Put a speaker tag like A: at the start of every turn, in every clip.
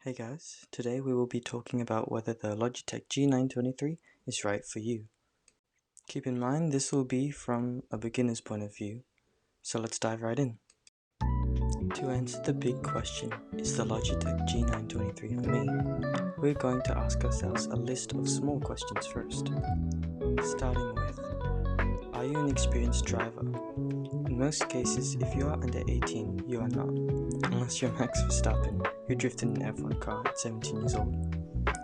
A: Hey guys, today we will be talking about whether the Logitech G923 is right for you. Keep in mind this will be from a beginner's point of view, so let's dive right in. To answer the big question, is the Logitech G923 for me? We're going to ask ourselves a list of small questions first. Starting with, are you an experienced driver? In most cases, if you are under 18, you are not, unless you're Max Verstappen, who drifted an F1 car at 17 years old.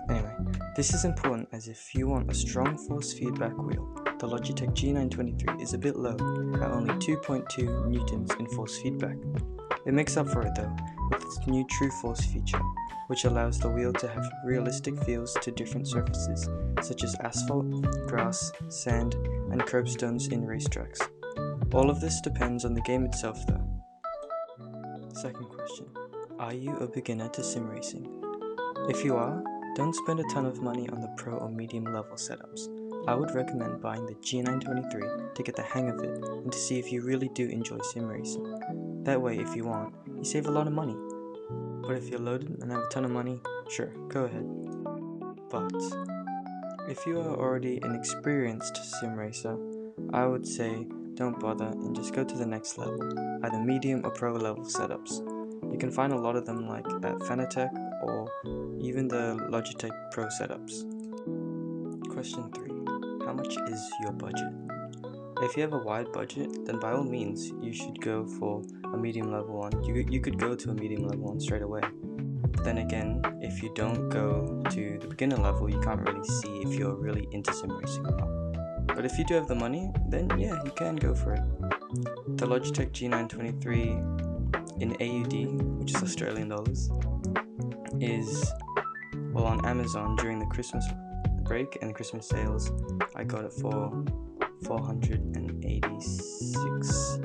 A: Anyway, this is important as if you want a strong force feedback wheel, the Logitech G923 is a bit low, at only 2.2 newtons in force feedback. It makes up for it though, with its new True Force feature, which allows the wheel to have realistic feels to different surfaces, such as asphalt, grass, sand, and curbstones in racetracks. All of this depends on the game itself though. Second question, are you a beginner to sim racing? If you are, don't spend a ton of money on the pro or medium level setups. I would recommend buying the G923 to get the hang of it and to see if you really do enjoy sim racing. That way, if you want, you save a lot of money. But if you're loaded and have a ton of money, sure, go ahead. But if you are already an experienced sim racer, I would say don't bother and just go to the next level, either medium or pro level setups. You can find a lot of them like at Fanatec or even the Logitech Pro setups. Question 3. How much is your budget? If you have a wide budget, then by all means you should go for a medium level one. You could go to a medium level one straight away. But then again, if you don't go to the beginner level, you can't really see if you're really into sim racing or not. But if you do have the money, then yeah, you can go for it. The Logitech G923 in AUD, which is Australian dollars, is, well, on Amazon during the Christmas break and the Christmas sales, I got it for 486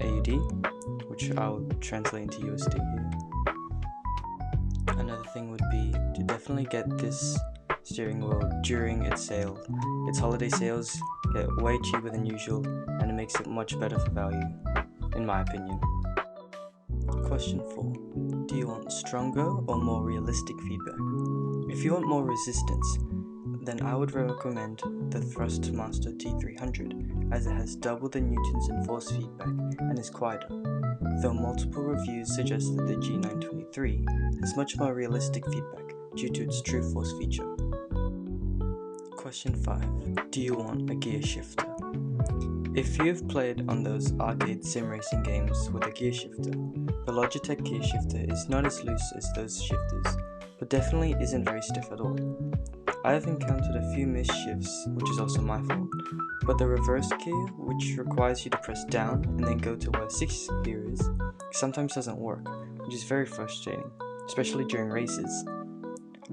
A: AUD, which I'll translate into USD here. Another thing would be to definitely get this steering wheel during its sale. Its holiday sales get way cheaper than usual and it makes it much better for value, in my opinion. Question 4. Do you want stronger or more realistic feedback? If you want more resistance, then I would recommend the Thrustmaster T300 as it has double the newtons in force feedback and is quieter, though multiple reviews suggest that the G923 has much more realistic feedback due to its True Force feature. Question 5. Do you want a gear shifter? If you've played on those arcade sim racing games with a gear shifter, the Logitech gear shifter is not as loose as those shifters, but definitely isn't very stiff at all. I have encountered a few missed shifts, which is also my fault, but the reverse gear, which requires you to press down and then go to where 6th gear is, sometimes doesn't work, which is very frustrating, especially during races.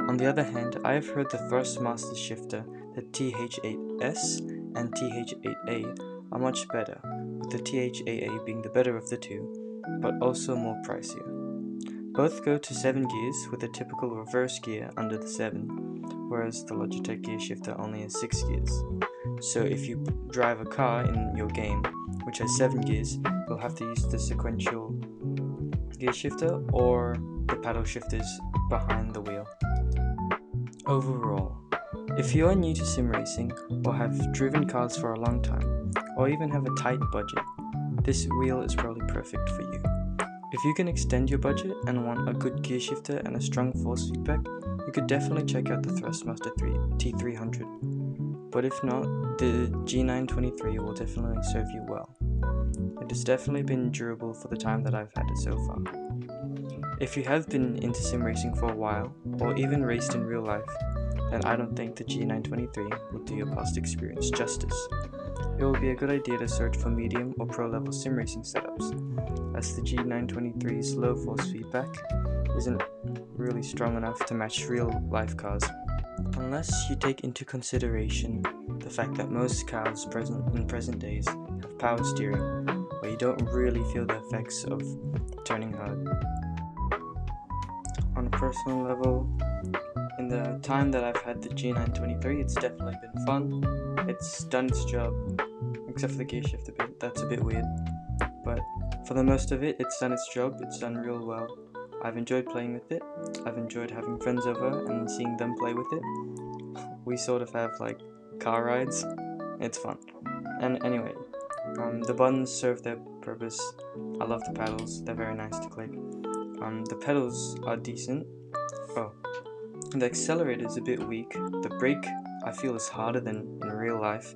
A: On the other hand, I have heard the Thrustmaster shifter, the TH8S and TH8A, are much better, with the TH8A being the better of the two, but also more pricier. Both go to 7 gears with a typical reverse gear under the 7, whereas the Logitech gear shifter only has 6 gears. So if you drive a car in your game which has 7 gears, you'll have to use the sequential gear shifter or the paddle shifters behind the wheel. Overall, if you are new to sim racing or have driven cars for a long time, or even have a tight budget, this wheel is probably perfect for you. If you can extend your budget and want a good gear shifter and a strong force feedback, you could definitely check out the Thrustmaster T300. But if not, the G923 will definitely serve you well. It has definitely been durable for the time that I've had it so far. If you have been into sim racing for a while, or even raced in real life, then I don't think the G923 will do your past experience justice. It will be a good idea to search for medium or pro level sim racing setups, as the G923's low force feedback isn't really strong enough to match real life cars. Unless you take into consideration the fact that most cars in present days have power steering, where you don't really feel the effects of turning hard. On a personal level, in the time that I've had the G923, it's definitely been fun. It's done its job, except for the gear shift a bit. That's a bit weird. But for the most of it, it's done its job. It's done real well. I've enjoyed playing with it. I've enjoyed having friends over and seeing them play with it. We sort of have like car rides. It's fun. And anyway, the buttons serve their purpose. I love the paddles, they're very nice to click. The pedals are decent. Oh, the accelerator is a bit weak. The brake I feel is harder than in real life.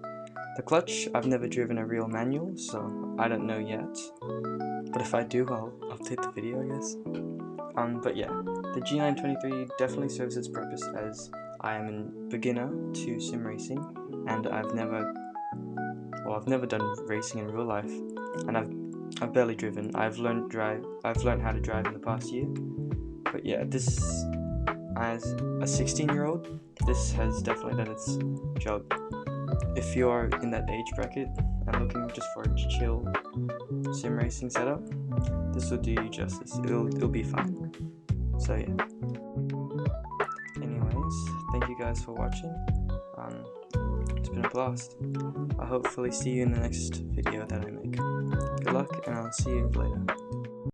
A: The clutch, I've never driven a real manual, so I don't know yet. But if I do, I'll update the video, I guess. But yeah, the G923 definitely serves its purpose, as I am a beginner to sim racing, and I've never done racing in real life, and I've barely driven. I've learned how to drive in the past year. But yeah, this, as a 16-year-old, this has definitely done its job. If you're in that age bracket and looking just for a chill sim racing setup, this will do you justice. It'll be fine. So yeah. Anyways, thank you guys for watching. It's been a blast. I'll hopefully see you in the next video that I make. Good luck, and I'll see you later.